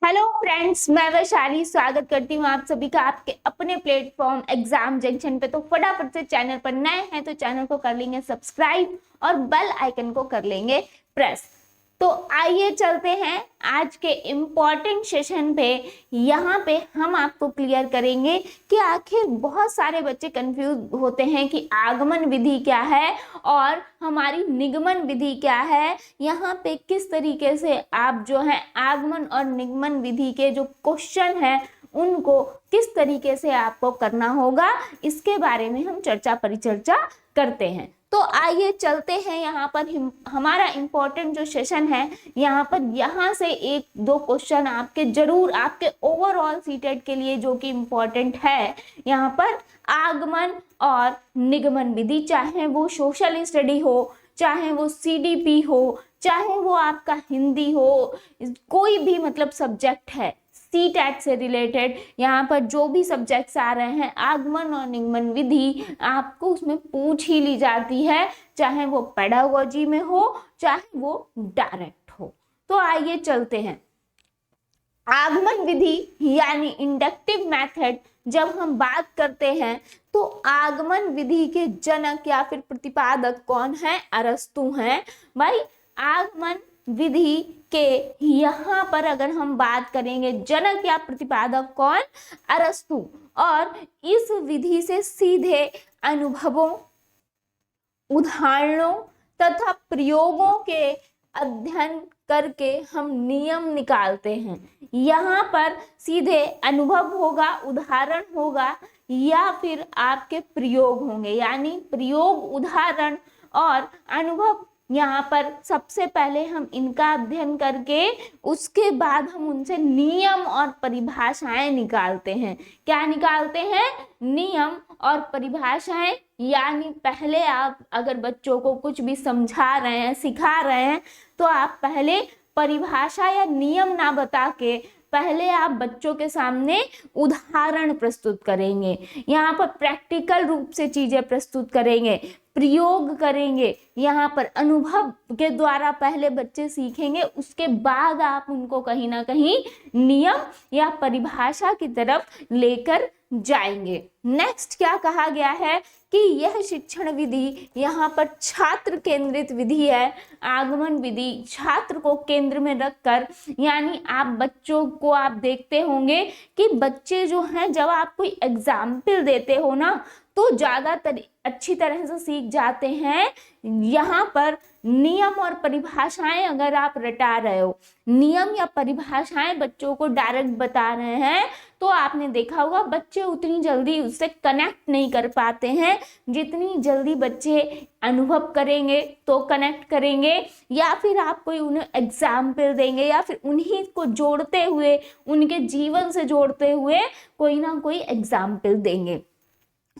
Hello friends, मैं वैशाली स्वागत करती हूँ आप सभी का आपके अपने प्लेटफॉर्म एग्जाम जंक्शन पे। तो फटाफट से चैनल पर नए हैं तो चैनल को कर लेंगे सब्सक्राइब और बेल आइकन को कर लेंगे प्रेस। तो आइए चलते हैं आज के इम्पोर्टेंट सेशन पे। यहाँ पे हम आपको क्लियर करेंगे कि आखिर बहुत सारे बच्चे कंफ्यूज होते हैं कि आगमन विधि क्या है और हमारी निगमन विधि क्या है। यहाँ पे किस तरीके से आप जो है आगमन और निगमन विधि के जो क्वेश्चन है उनको किस तरीके से आपको करना होगा, इसके बारे में हम चर्चा परिचर्चा करते हैं। तो आइए चलते हैं यहाँ पर हमारा इम्पोर्टेंट जो सेशन है यहाँ पर, यहाँ से एक दो क्वेश्चन आपके जरूर आपके ओवरऑल सीटेट के लिए जो कि इम्पोर्टेंट है। यहाँ पर आगमन और निगमन विधि, चाहे वो सोशल स्टडी हो, चाहे वो सीडीपी हो, चाहे वो आपका हिंदी हो, कोई भी मतलब सब्जेक्ट है सी टैट से रिलेटेड, यहाँ पर जो भी सब्जेक्ट्स आ रहे हैं आगमन और निगमन विधि आपको उसमें पूछ ही ली जाती है, चाहे वो पेडागोजी में हो चाहे वो डायरेक्ट हो। तो आइए चलते हैं। आगमन विधि यानी इंडक्टिव मेथड जब हम बात करते हैं तो आगमन विधि के जनक या फिर प्रतिपादक कौन है? अरस्तु हैं भाई। आगमन विधि के यहाँ पर अगर हम बात करेंगे जनक या प्रतिपादक कौन? अरस्तु। और इस विधि से सीधे अनुभवों, उदाहरणों तथा प्रयोगों के अध्ययन करके हम नियम निकालते हैं। यहाँ पर सीधे अनुभव होगा, उदाहरण होगा या फिर आपके प्रयोग होंगे, यानी प्रयोग, उदाहरण और अनुभव। यहाँ पर सबसे पहले हम इनका अध्ययन करके उसके बाद हम उनसे नियम और परिभाषाएं निकालते हैं। क्या निकालते हैं? नियम और परिभाषाएं। यानी पहले आप अगर बच्चों को कुछ भी समझा रहे हैं, सिखा रहे हैं, तो आप पहले परिभाषा या नियम ना बता के पहले आप बच्चों के सामने उदाहरण प्रस्तुत करेंगे, यहाँ पर प्रैक्टिकल रूप से चीजें प्रस्तुत करेंगे, प्रयोग करेंगे, यहाँ पर अनुभव के द्वारा पहले बच्चे सीखेंगे, उसके बाद आप उनको कहीं ना कहीं नियम या परिभाषा की तरफ लेकर जाएंगे। नेक्स्ट क्या कहा गया है कि यह शिक्षण विधि यहाँ पर छात्र केंद्रित विधि है। आगमन विधि छात्र को केंद्र में रखकर, यानी आप बच्चों को आप देखते होंगे कि बच्चे जो हैं जब आप कोई एग्जाम्पल देते हो ना तो ज्यादातर अच्छी तरह से सीख जाते हैं। यहाँ पर नियम और परिभाषाएं अगर आप रटा रहे हो, नियम या परिभाषाएं बच्चों को डायरेक्ट बता रहे हैं, तो आपने देखा होगा बच्चे उतनी जल्दी उससे कनेक्ट नहीं कर पाते हैं जितनी जल्दी बच्चे अनुभव करेंगे तो कनेक्ट करेंगे, या फिर आप कोई उन्हें एग्जाम्पल देंगे या फिर उन्हीं को जोड़ते हुए, उनके जीवन से जोड़ते हुए कोई ना कोई एग्जाम्पल देंगे।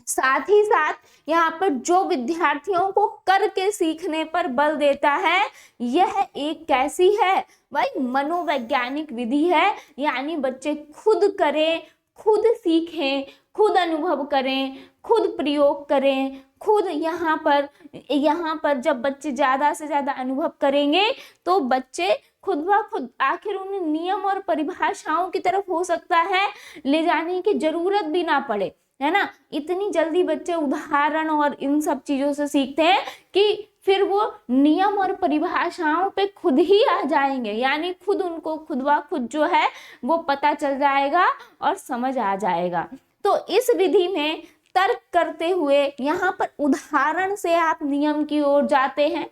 साथ ही साथ यहाँ पर जो विद्यार्थियों को करके सीखने पर बल देता है, यह एक कैसी है भाई? मनोवैज्ञानिक विधि है। यानी बच्चे खुद करें, खुद सीखें, खुद अनुभव करें, खुद प्रयोग करें, खुद यहाँ पर जब बच्चे ज्यादा से ज्यादा अनुभव करेंगे तो बच्चे खुद ब खुद, आखिर उन्हें नियम और परिभाषाओं की तरफ हो सकता है ले जाने की जरूरत भी ना पड़े, है ना। इतनी जल्दी बच्चे उदाहरण और इन सब चीजों से सीखते हैं कि फिर वो नियम और परिभाषाओं पे खुद ही आ जाएंगे, यानी खुद उनको खुद ब खुद जो है वो पता चल जाएगा और समझ आ जाएगा। तो इस विधि में तर्क करते हुए यहाँ पर उदाहरण से आप नियम की ओर जाते हैं,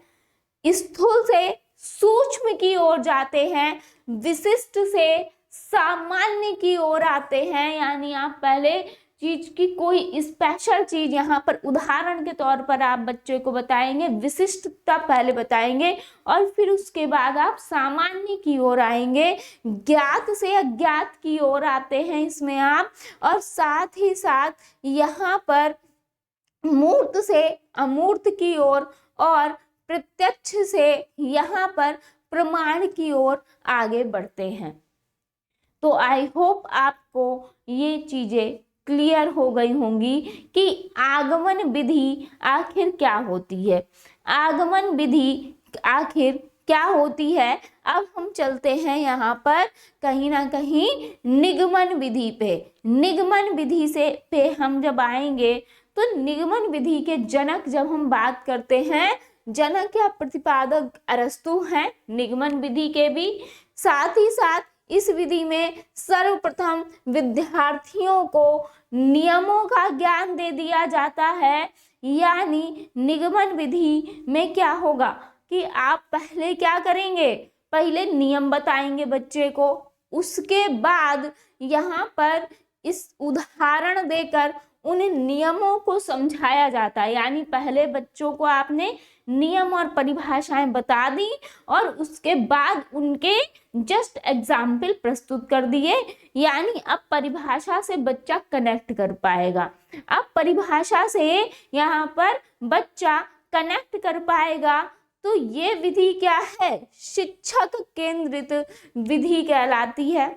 स्थूल से सूक्ष्म की ओर जाते हैं, विशिष्ट से सामान्य की ओर आते हैं। यानी आप पहले चीज की कोई स्पेशल चीज यहाँ पर उदाहरण के तौर पर आप बच्चे को बताएंगे, विशिष्टता पहले बताएंगे और फिर उसके बाद आप सामान्य की ओर आएंगे, ज्ञात से अज्ञात की ओर आते हैं इसमें आप, और साथ ही साथ यहाँ पर मूर्त से अमूर्त की ओर और प्रत्यक्ष से यहाँ पर प्रमाण की ओर आगे बढ़ते हैं। तो आई होप आपको ये चीजें क्लियर हो गई होंगी कि आगमन विधि आखिर क्या होती है, आगमन विधि आखिर क्या होती है। अब हम चलते हैं यहाँ पर कहीं ना कहीं निगमन विधि पे। निगमन विधि से पे हम जब आएंगे तो निगमन विधि के जनक जब हम बात करते हैं, जनक या प्रतिपादक अरस्तु हैं निगमन विधि के भी। साथ ही साथ इस विधि में सर्वप्रथम विद्यार्थियों को नियमों का ज्ञान दे दिया जाता है। यानी निगमन विधि में क्या होगा कि आप पहले क्या करेंगे, पहले नियम बताएंगे बच्चे को, उसके बाद यहाँ पर इस उदाहरण देकर उन नियमों को समझाया जाता है। यानी पहले बच्चों को आपने नियम और परिभाषाएं बता दी और उसके बाद उनके जस्ट एग्जाम्पल प्रस्तुत कर दिए। यानी अब परिभाषा से बच्चा कनेक्ट कर पाएगा। अब परिभाषा से यहाँ पर बच्चा कनेक्ट कर पाएगा। तो ये विधि क्या है, शिक्षक केंद्रित विधि कहलाती है।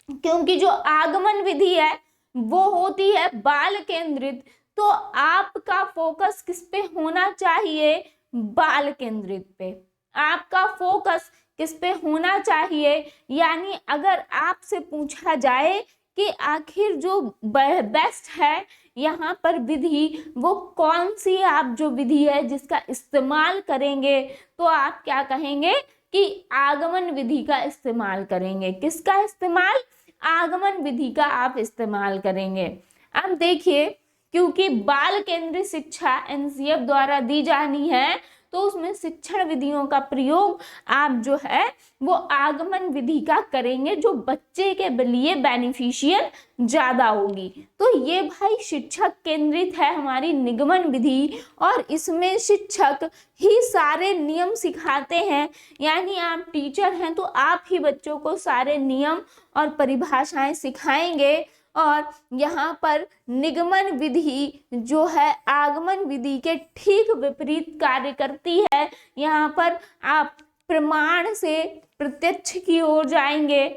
क्योंकि जो आगमन विधि है वो होती है बाल केंद्रित, तो आपका फोकस किस पे होना चाहिए, बाल केंद्रित पे। आपका फोकस किस पे होना चाहिए। यानी अगर आपसे पूछा जाए कि आखिर जो बेस्ट है यहाँ पर विधि, वो कौन सी आप जो विधि है जिसका इस्तेमाल करेंगे, तो आप क्या कहेंगे कि आगमन विधि का इस्तेमाल करेंगे। किसका इस्तेमाल, आगमन विधि का आप इस्तेमाल करेंगे। अब देखिए, क्योंकि बाल केंद्रित शिक्षा एनसीएफ द्वारा दी जानी है, तो उसमें शिक्षण विधियों का प्रयोग आप जो है वो आगमन विधि का करेंगे, जो बच्चे के लिए बेनिफिशियल ज्यादा होगी। तो ये भाई शिक्षक केंद्रित है हमारी निगमन विधि, और इसमें शिक्षक ही सारे नियम सिखाते हैं। यानी आप टीचर हैं तो आप ही बच्चों को सारे नियम और परिभाषाएं सिखाएंगे। और यहाँ पर निगमन विधि जो है आगमन विधि के ठीक विपरीत कार्य करती है। यहाँ पर आप प्रमाण से प्रत्यक्ष की ओर जाएंगे,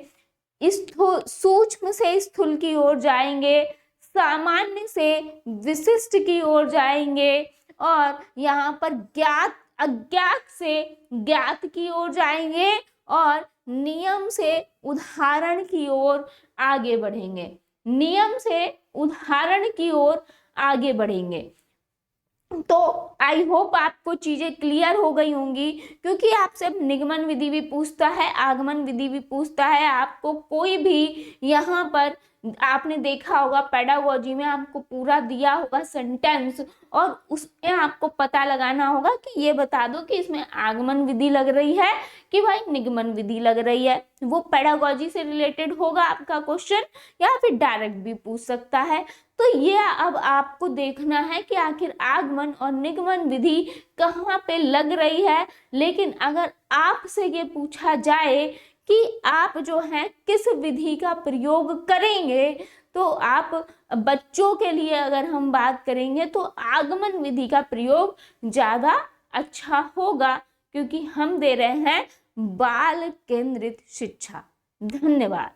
सूक्ष्म से स्थूल की ओर जाएंगे, सामान्य से विशिष्ट की ओर जाएंगे, और यहाँ पर ज्ञात अज्ञात से ज्ञात की ओर जाएंगे, और नियम से उदाहरण की ओर आगे बढ़ेंगे। नियम से उदाहरण की ओर आगे बढ़ेंगे। तो आई होप आपको चीजें क्लियर हो गई होंगी, क्योंकि आपसे निगमन विधि भी पूछता है, आगमन विधि भी पूछता है। आपको कोई भी यहाँ पर आपने देखा होगा पेडागोजी में आपको पूरा दिया होगा सेंटेंस, और उसमें आपको पता लगाना होगा कि ये बता दो कि इसमें आगमन विधि लग रही है कि भाई निगमन विधि लग रही है। वो पेडागोजी से रिलेटेड होगा आपका क्वेश्चन, या फिर डायरेक्ट भी पूछ सकता है। तो ये अब आपको देखना है कि आखिर आगमन और निगमन विधि कहाँ पे लग रही है। लेकिन अगर आपसे ये पूछा जाए कि आप जो है किस विधि का प्रयोग करेंगे, तो आप बच्चों के लिए अगर हम बात करेंगे तो आगमन विधि का प्रयोग ज्यादा अच्छा होगा, क्योंकि हम दे रहे हैं बाल केंद्रित शिक्षा। धन्यवाद।